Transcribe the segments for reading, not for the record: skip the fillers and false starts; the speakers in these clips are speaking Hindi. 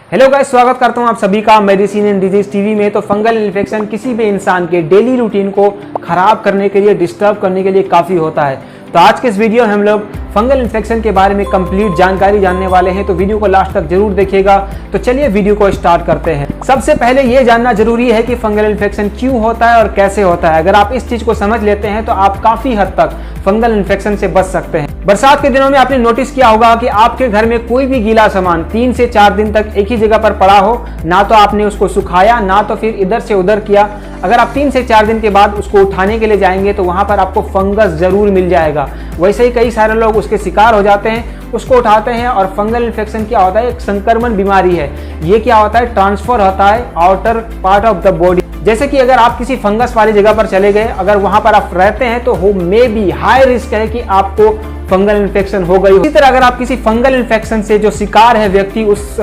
हेलो गाइस, स्वागत करता हूं आप सभी का मेडिसिन एंड डिजीज टीवी में। तो फंगल इन्फेक्शन किसी भी इंसान के डेली रूटीन को खराब करने के लिए, डिस्टर्ब करने के लिए काफ़ी होता है। तो आज के इस वीडियो में हम लोग फंगल इन्फेक्शन के बारे में कंप्लीट जानकारी जानने वाले हैं, तो वीडियो को लास्ट तक जरूर देखिएगा। तो चलिए वीडियो को स्टार्ट करते हैं। सबसे पहले ये जानना जरूरी है कि फंगल इन्फेक्शन क्यों होता है और कैसे होता है। अगर आप इस चीज को समझ लेते हैं तो आप काफी हद तक फंगल इन्फेक्शन से बच सकते हैं। बरसात के दिनों में आपने नोटिस किया होगा कि आपके घर में कोई भी गीला सामान 3 से 4 दिन तक एक ही जगह पर पड़ा हो, ना तो आपने उसको सुखाया, ना तो फिर इधर से उधर किया। अगर आप 3 से 4 दिन के बाद उसको उठाने के लिए जाएंगे तो वहां पर आपको फंगस जरूर मिल जाएगा। वैसे ही कई सारे लोग उसके शिकार हो जाते हैं, उसको उठाते हैं। और फंगल इन्फेक्शन क्या होता है? एक संक्रमण बीमारी है। ये क्या होता है? ट्रांसफर होता है outer part of the body. जैसे कि अगर आप किसी फंगस वाली जगह पर चले गए, अगर वहां पर आप रहते हैं तो हो मे बी हाई रिस्क है कि आपको फंगल इन्फेक्शन हो गई हो। इसी तरह अगर आप किसी फंगल इन्फेक्शन से जो शिकार है व्यक्ति, उस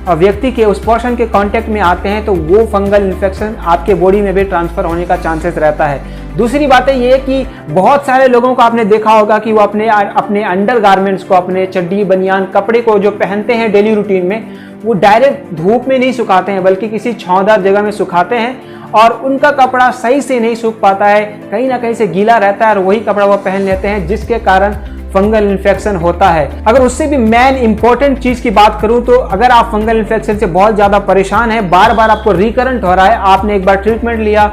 व्यक्ति के उस पर्सन के कांटेक्ट में आते हैं तो वो फंगल इन्फेक्शन आपके बॉडी में भी ट्रांसफर होने का चांसेस रहता है। दूसरी बात है ये कि बहुत सारे लोगों को आपने देखा होगा कि वो अपने अंडर गारमेंट्स को, अपने चड्डी बनियान कपड़े को जो पहनते हैं डेली रूटीन में, वो डायरेक्ट धूप में नहीं सुखाते हैं बल्कि किसी छांवदार जगह में सुखाते हैं। और उनका कपड़ा सही से नहीं सूख पाता है, कहीं ना कहीं से गीला रहता है और वही कपड़ा वो पहन लेते हैं, जिसके कारण फंगल इन्फेक्शन होता है। अगर उससे भी मेन इंपॉर्टेंट चीज की बात करूं तो अगर आप फंगल इन्फेक्शन से बहुत ज्यादा परेशान है, बार बार आपको रिकरेंट हो रहा है, आपने एक बार ट्रीटमेंट लिया,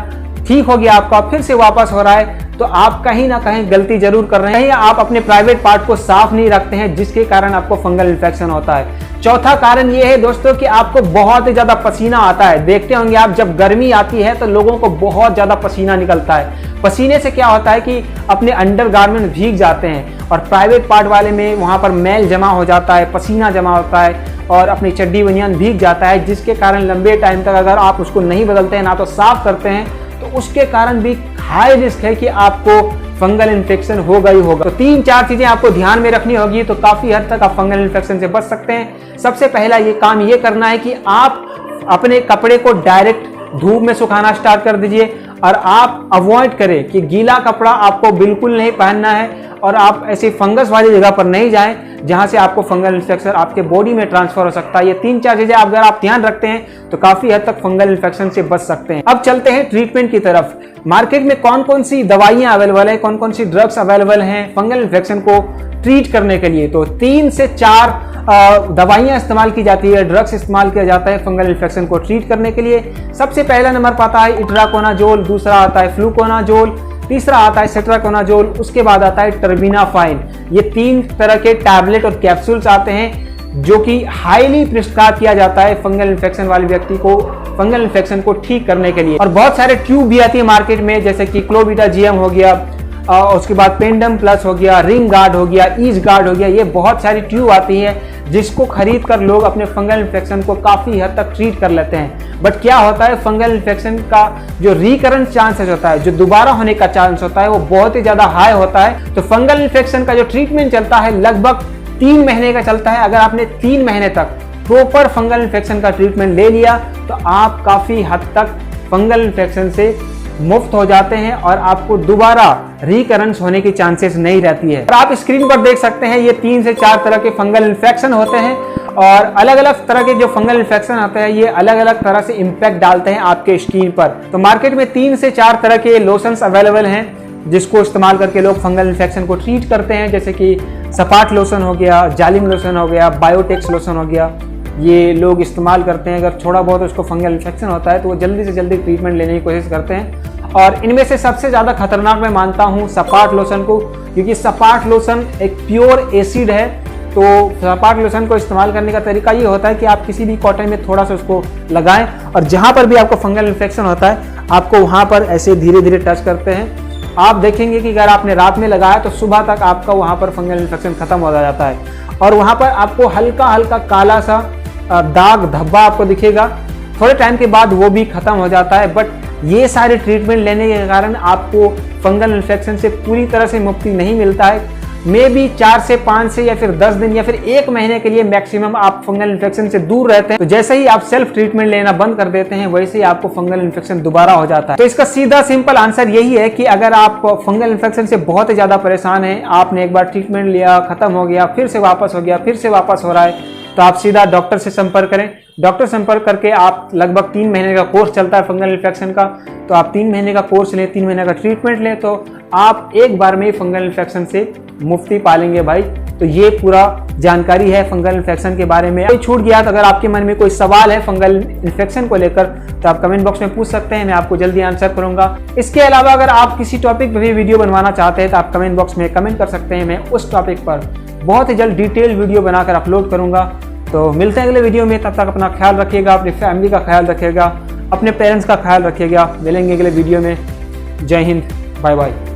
ठीक हो गया आपका, फिर से वापस हो रहा है, तो आप कहीं ना कहीं गलती जरूर कर रहे हैं। कहीं आप अपने प्राइवेट पार्ट को साफ नहीं रखते हैं, जिसके कारण आपको फंगल इन्फेक्शन होता है। चौथा कारण ये है दोस्तों कि आपको बहुत ही ज्यादा पसीना आता है। देखते होंगे आप, जब गर्मी आती है तो लोगों को बहुत ज्यादा पसीना निकलता है। पसीने से क्या होता है कि अपने अंडर गारमेंट भीग जाते हैं और प्राइवेट पार्ट वाले में वहां पर मैल जमा हो जाता है, पसीना जमा होता है और अपनी चड्डी बनियान भीग जाता है, जिसके कारण लंबे टाइम तक अगर आप उसको नहीं बदलते हैं, ना तो साफ करते हैं, तो उसके कारण भी हाई रिस्क है कि आपको फंगल इन्फेक्शन हो गई होगा। तो 3-4 चीजें आपको ध्यान में रखनी होगी, तो काफी हद तक आप फंगल इन्फेक्शन से बच सकते हैं। सबसे पहला ये काम ये करना है कि आप अपने कपड़े को डायरेक्ट धूप में सुखाना स्टार्ट कर दीजिए और आप अवॉइड करें कि गीला कपड़ा आपको बिल्कुल नहीं पहनना है और आप ऐसी फंगस वाली जगह पर नहीं जाएं जहां से आपको फंगल इन्फेक्शन आपके बॉडी में ट्रांसफर हो सकता है। ये 3-4 चीजें अगर आप ध्यान रखते हैं तो काफी हद तक फंगल इन्फेक्शन से बच सकते हैं। अब चलते हैं ट्रीटमेंट की तरफ। मार्केट में कौन कौन सी दवाइयां अवेलेबल है, कौन कौन सी ड्रग्स अवेलेबल हैं फंगल इन्फेक्शन को ट्रीट करने के लिए। तो 3 से 4 दवाइयां इस्तेमाल की जाती है, ड्रग्स इस्तेमाल किया जाता है फंगल इन्फेक्शन को ट्रीट करने के लिए। सबसे पहला नंबर पाता है इट्राकोनाजोल, दूसरा आता है फ्लूकोनाजोल, तीसरा आता है सेट्राकोनाजोल, उसके बाद आता है टर्बिनाफाइन। ये 3 तरह के टैबलेट और कैप्सूल्स आते हैं जो कि हाईली प्रिस्क्राइब किया जाता है फंगल इन्फेक्शन वाले व्यक्ति को फंगल इन्फेक्शन को ठीक करने के लिए। और बहुत सारे ट्यूब भी आती है मार्केट में, जैसे कि क्लोबिटा जीएम हो गया, उसके बाद पेंडम प्लस हो गया, रिंग गार्ड हो गया, ईज गार्ड हो गया। ये बहुत सारी ट्यूब आती है जिसको खरीद कर लोग अपने फंगल इन्फेक्शन को काफी हद तक ट्रीट कर लेते हैं। बट क्या होता है, फंगल इन्फेक्शन का जो रिकरेंट चांसेस होता है, जो दोबारा होने का चांस होता है, वो बहुत ही ज्यादा हाई होता है। तो फंगल इन्फेक्शन का जो ट्रीटमेंट चलता है लगभग 3 महीने का चलता है। अगर आपने 3 महीने तक प्रॉपर फंगल इन्फेक्शन का ट्रीटमेंट ले लिया तो आप काफी हद तक फंगल इन्फेक्शन से मुक्त हो जाते हैं और आपको दोबारा रिकरेंस होने की चांसेस नहीं रहती है। और आप स्क्रीन पर देख सकते हैं ये 3 से 4 तरह के फंगल इन्फेक्शन होते हैं और अलग अलग तरह के जो फंगल इन्फेक्शन होते हैं ये अलग अलग तरह से इम्पैक्ट डालते हैं आपके स्किन पर। तो मार्केट में 3 से 4 तरह के लोशंस अवेलेबल हैं जिसको इस्तेमाल करके लोग फंगल इन्फेक्शन को ट्रीट करते हैं, जैसे कि सपाट लोशन हो गया, जालिम लोशन हो गया, बायोटेक्स लोशन हो गया। ये लोग इस्तेमाल करते हैं। अगर थोड़ा बहुत उसको फंगल इन्फेक्शन होता है तो वो जल्दी से जल्दी ट्रीटमेंट लेने की कोशिश करते हैं। और इनमें से सबसे ज़्यादा खतरनाक मैं मानता हूँ सपाट लोशन को, क्योंकि सपाट लोशन एक प्योर एसिड है। तो सपाट लोशन को इस्तेमाल करने का तरीका ये होता है कि आप किसी भी कॉटन में थोड़ा सा उसको लगाएं और जहाँ पर भी आपको फंगल इन्फेक्शन होता है आपको वहाँ पर ऐसे धीरे धीरे टच करते हैं। आप देखेंगे कि अगर आपने रात में लगाया तो सुबह तक आपका वहाँ पर फंगल इन्फेक्शन खत्म हो जाता है और वहाँ पर आपको हल्का हल्का काला सा दाग धब्बा आपको दिखेगा। थोड़े टाइम के बाद वो भी खत्म हो जाता है। बट ये सारे ट्रीटमेंट लेने के कारण आपको फंगल इन्फेक्शन से पूरी तरह से मुक्ति नहीं मिलता है। मे बी 4 से 5 से या फिर 10 दिन या फिर 1 महीने के लिए मैक्सिमम आप फंगल इन्फेक्शन से दूर रहते हैं। तो जैसे ही आप सेल्फ ट्रीटमेंट लेना बंद कर देते हैं वैसे ही आपको फंगल इन्फेक्शन दोबारा हो जाता है। तो इसका सीधा सिंपल आंसर यही है कि अगर आप फंगल इन्फेक्शन से बहुत ही ज्यादा परेशान हैं, आपने एक बार ट्रीटमेंट लिया, खत्म हो गया, फिर से वापस हो गया, फिर से वापस हो रहा है, तो तो आप सीधा डॉक्टर से संपर्क करें। डॉक्टर संपर्क करके आप लगभग 3 महीने का कोर्स चलता है फंगल इन्फेक्शन का, तो आप 3 महीने का कोर्स लें, 3 महीने का ट्रीटमेंट लें, तो आप एक बार में फंगल इन्फेक्शन से मुक्ति पालेंगे भाई। तो ये पूरा जानकारी है फंगल इन्फेक्शन के बारे में। कोई छूट गया तो अगर आपके मन में कोई सवाल है फंगल इन्फेक्शन को लेकर तो आप कमेंट बॉक्स में पूछ सकते हैं, मैं आपको जल्दी आंसर करूंगा। इसके अलावा अगर आप किसी टॉपिक पर भी वीडियो बनवाना चाहते हैं तो आप कमेंट बॉक्स में कमेंट कर सकते हैं, मैं उस टॉपिक पर बहुत ही जल्द डिटेल वीडियो बनाकर अपलोड करूंगा। तो मिलते हैं अगले वीडियो में, तब तक अपना ख्याल रखिएगा, अपनी फैमिली का ख्याल रखिएगा, अपने पेरेंट्स का ख्याल रखिएगा। मिलेंगे अगले वीडियो में। जय हिंद, बाय बाय।